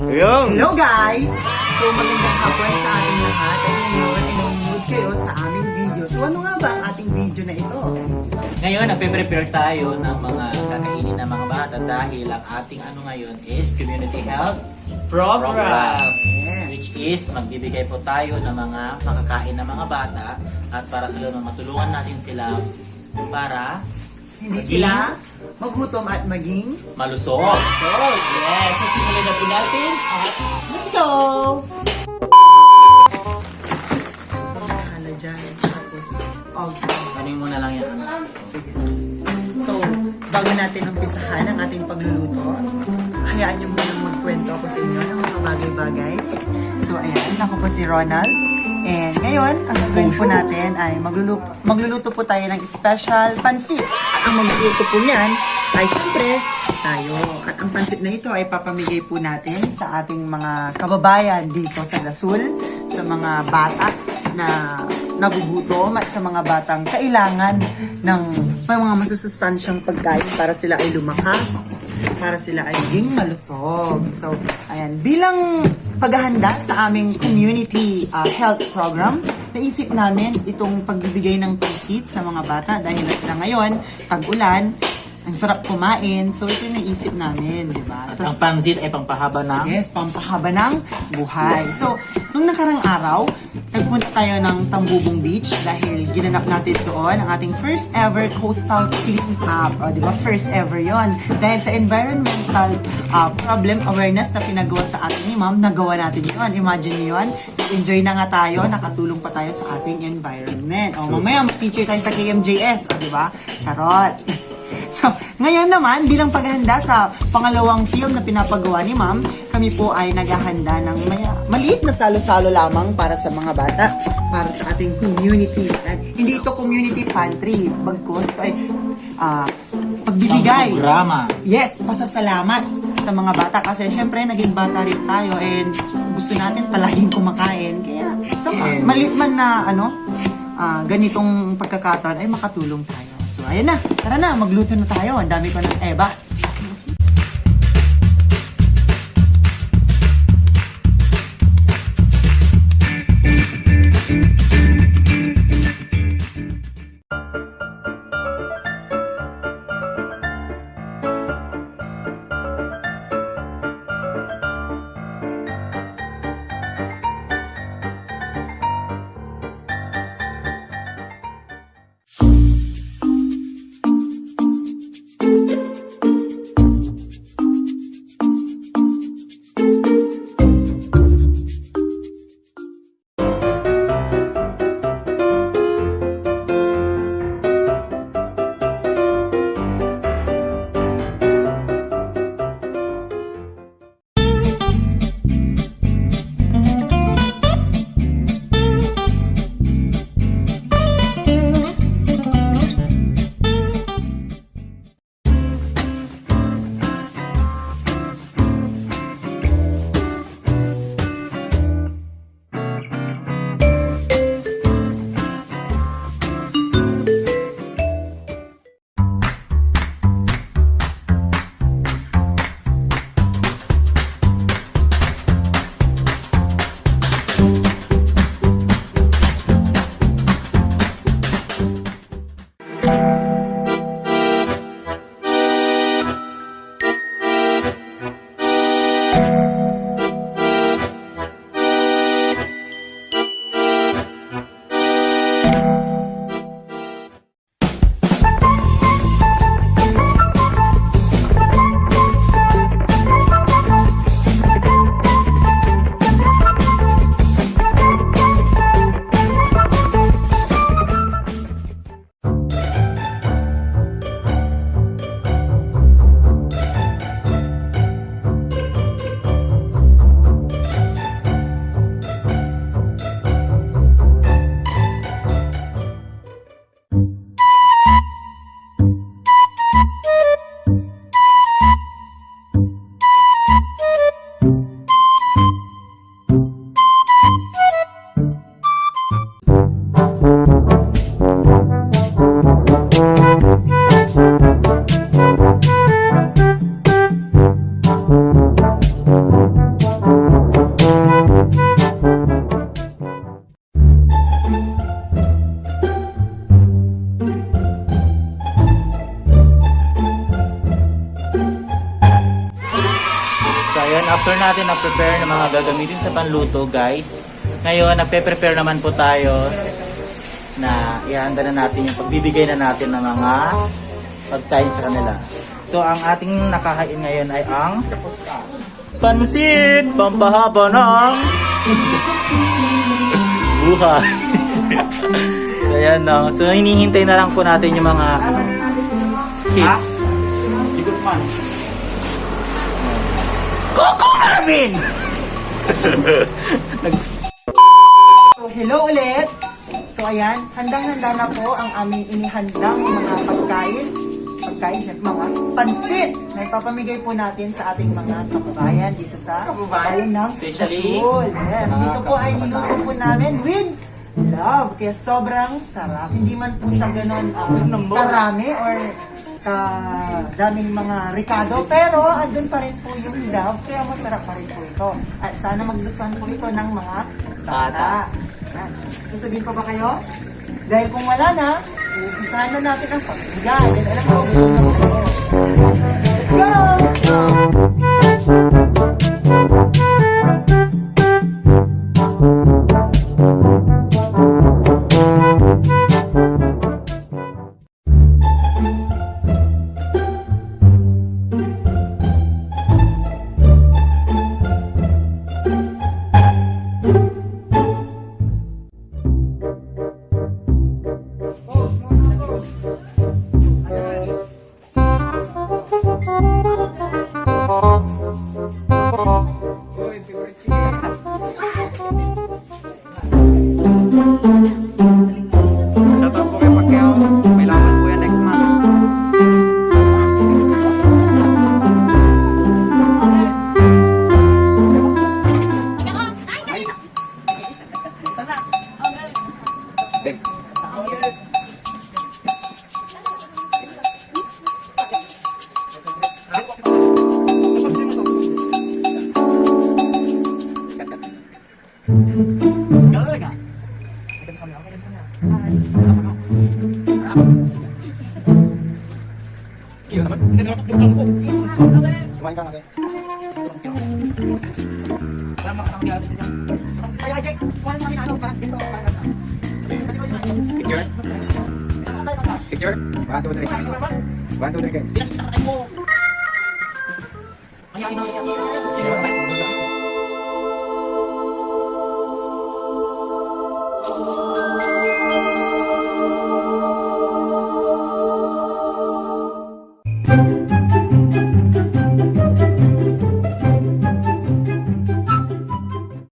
Ayun! Hello guys! So magandang hapon sa ating lahat at ngayon ay nanonood kayo sa aming video. So ano nga ba ang ating video na ito? Ngayon, nagpe-prepare tayo ng mga kakainin ng mga bata dahil ang ating ano ngayon is Community Health Program. Yes. Which is, magbibigay po tayo ng mga makakain ng mga bata at para sa loob matulungan natin sila para Hindi maging sila magutom at maging malusog. so Yes, so simulan na po natin at let's go! Bahala dyan. Tapos, Ano mo na lang yan. sige. So, bago natin umpisahan ang ating pagluluto, hayaan niyo muna magkwento ako sa inyo ng mga bagay-bagay. So, ayan, ako po si Ronald. And ngayon, ang gagawin po natin ay magluluto po tayo ng special pansit. At ang magluluto po niyan ay siyempre tayo. At ang pansit na ito ay papamigay po natin sa ating mga kababayan dito sa Lasul, sa mga bata na nagugutom at sa mga batang kailangan ng mga masusustansyang pagkain para sila ay lumakas, para sila ay maging malusog. So, ayan, bilang paghahanda sa aming community health program, naisip namin itong pagbibigay ng pansit sa mga bata dahil na ngayon, tag-ulan, ang sarap kumain. So, ito yung naisip namin, di ba? At ang pansit ay pangpahaba ng Yes, pampahaba ng buhay. So, nung nakarang araw, nagpunta tayo ng Tambubong Beach dahil ginanap natin doon ang ating first ever coastal clean up. O, di ba? First ever yon. Dahil sa environmental problem awareness na pinagawa sa atin ni Ma'am, nagawa natin yon. Imagine niyo yun. Enjoy na nga tayo, nakatulong pa tayo sa ating environment. O, mamaya mag-feature tayo sa KMJS. O, di ba? Charot. So, ngayon naman, bilang paghahanda sa pangalawang film na pinapagawa ni Ma'am, kami po ay naghahanda ng maliit na salo-salo lamang para sa mga bata, para sa ating community. At hindi ito community pantry, bagkus ito ay pagbibigay. isang programa. Yes, pasasalamat sa mga bata kasi syempre naging bata rin tayo and gusto natin palaging kumakain. Kaya sa maliit man na ganitong pagkakataon ay makatulong tayo. So, ayan na. Tara na, magluto na tayo. Ang dami ko ng ebas. So ayun, after natin na-prepare ng mga gagamitin sa panluto guys, ngayon nagpe-prepare naman po tayo na ihanda na natin yung pagbibigay na natin ng mga pagkain sa kanila. So ang ating nakakain ngayon ay ang pansit! Pampahaba ng buhay! So ayan no. So hinihintay na lang po natin yung mga kids. Coco Marvin! So, hello ulit! So, ayan, handang-handa na po ang aming inihandang mga pagkain at mga pansit na ipapamigay po natin sa ating mga kababayan dito sa bayan ng Especially Kasul. Yes, dito po ay niluto po namin with love. Kaya sobrang sarap. Hindi man po siya ganon karami or daming mga ricado, pero andun pa rin po yung love, kaya masarap pa rin po ito. At sana maglusuan po ito ng mga bata. Yan. Sasabihin pa ba kayo? Dahil kung wala na, uumpisahan na natin ang pagbigay. Yan, alam ko, let's go! Shoutout po kay Pacquiao. May laban po yan next month. Kumain ka kasi. Ay, Jake, wala namin ano, parang dito, parang nasa. Picture? Picture? 1, 2, 3. 1, 2, 3 kayo. Ay,